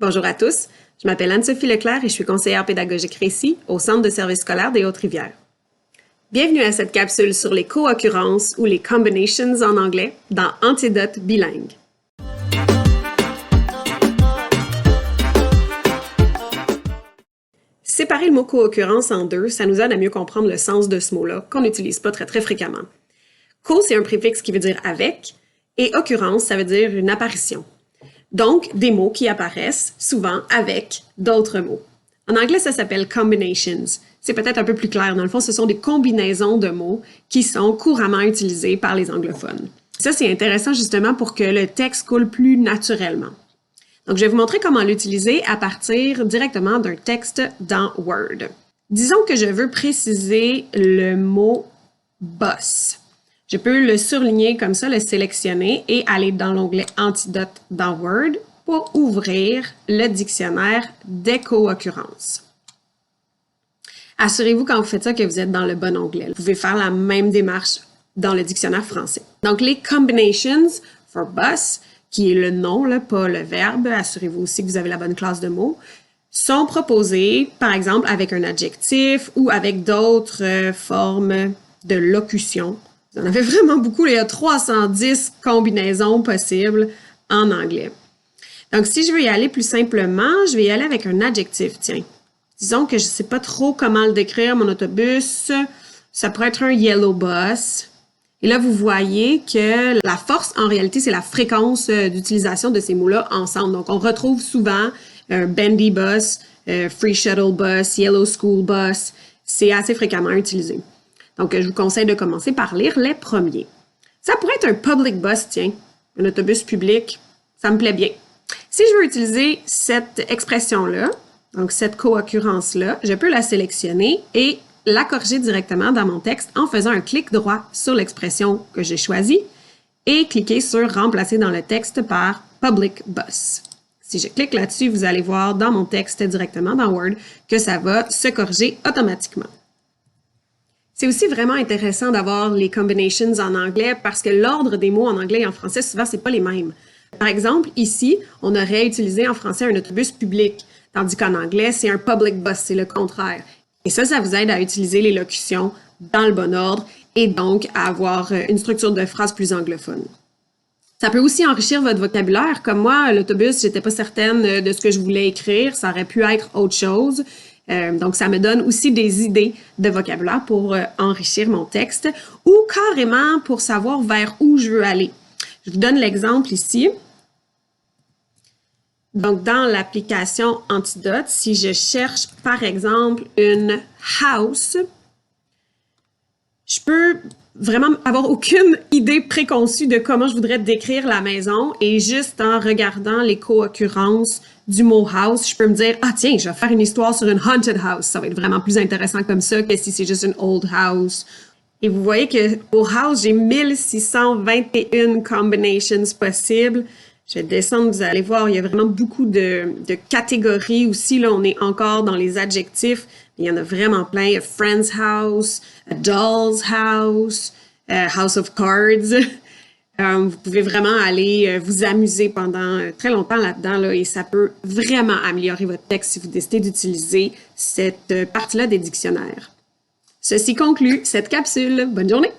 Bonjour à tous, je m'appelle Anne-Sophie Leclerc et je suis conseillère pédagogique Récit au Centre de services scolaires des Hautes-Rivières. Bienvenue à cette capsule sur les co-occurrences ou les combinations en anglais dans Antidote bilingue. Séparer le mot co-occurrence en deux, ça nous aide à mieux comprendre le sens de ce mot-là qu'on n'utilise pas très fréquemment. Co, c'est un préfixe qui veut dire avec, et occurrence, ça veut dire une apparition. Donc, des mots qui apparaissent souvent avec d'autres mots. En anglais, ça s'appelle combinations. C'est peut-être un peu plus clair. Dans le fond, ce sont des combinaisons de mots qui sont couramment utilisés par les anglophones. Ça, c'est intéressant justement pour que le texte coule plus naturellement. Donc, je vais vous montrer comment l'utiliser à partir directement d'un texte dans Word. Disons que je veux préciser le mot « boss ». Je peux le surligner comme ça, le sélectionner et aller dans l'onglet Antidote dans Word pour ouvrir le dictionnaire des co-occurrences. Assurez-vous quand vous faites ça que vous êtes dans le bon onglet. Vous pouvez faire la même démarche dans le dictionnaire français. Donc, les combinations for bus, qui est le nom, là, pas le verbe, assurez-vous aussi que vous avez la bonne classe de mots, sont proposées, par exemple, avec un adjectif ou avec d'autres formes de locution. Vous en avez vraiment beaucoup, il y a 310 combinaisons possibles en anglais. Donc, si je veux y aller plus simplement, je vais y aller avec un adjectif, tiens. Disons que je ne sais pas trop comment le décrire, mon autobus. Ça pourrait être un yellow bus. Et là, vous voyez que la force, en réalité, c'est la fréquence d'utilisation de ces mots-là ensemble. Donc, on retrouve souvent un bendy bus, free shuttle bus, yellow school bus. C'est assez fréquemment utilisé. Donc, je vous conseille de commencer par lire les premiers. Ça pourrait être un public bus, tiens, un autobus public. Ça me plaît bien. Si je veux utiliser cette expression-là, donc cette co-occurrence-là, je peux la sélectionner et la corriger directement dans mon texte en faisant un clic droit sur l'expression que j'ai choisie et cliquer sur « Remplacer dans le texte » par « Public bus ». Si je clique là-dessus, vous allez voir dans mon texte directement dans Word que ça va se corriger automatiquement. C'est aussi vraiment intéressant d'avoir les combinations en anglais parce que l'ordre des mots en anglais et en français, souvent, c'est pas les mêmes. Par exemple, ici, on aurait utilisé en français un autobus public, tandis qu'en anglais, c'est un public bus, c'est le contraire. Et ça vous aide à utiliser les locutions dans le bon ordre et donc à avoir une structure de phrase plus anglophone. Ça peut aussi enrichir votre vocabulaire. Comme moi, l'autobus, j'étais pas certaine de ce que je voulais écrire. Ça aurait pu être autre chose. Donc, ça me donne aussi des idées de vocabulaire pour enrichir mon texte ou carrément pour savoir vers où je veux aller. Je vous donne l'exemple ici. Donc, dans l'application Antidote, si je cherche, par exemple, une house, je peux vraiment avoir aucune idée préconçue de comment je voudrais décrire la maison et juste en regardant les co-occurrences du mot house, je peux me dire « Ah tiens, je vais faire une histoire sur une haunted house. » Ça va être vraiment plus intéressant comme ça que si c'est juste une old house. Et vous voyez que pour house, j'ai 1621 combinations possibles. Je vais descendre, vous allez voir, il y a vraiment beaucoup de catégories aussi. Là, on est encore dans les adjectifs. Il y en a vraiment plein. A friend's house, a doll's house, a house of cards. Vous pouvez vraiment aller vous amuser pendant très longtemps là-dedans là, et ça peut vraiment améliorer votre texte si vous décidez d'utiliser cette partie-là des dictionnaires. Ceci conclut cette capsule. Bonne journée!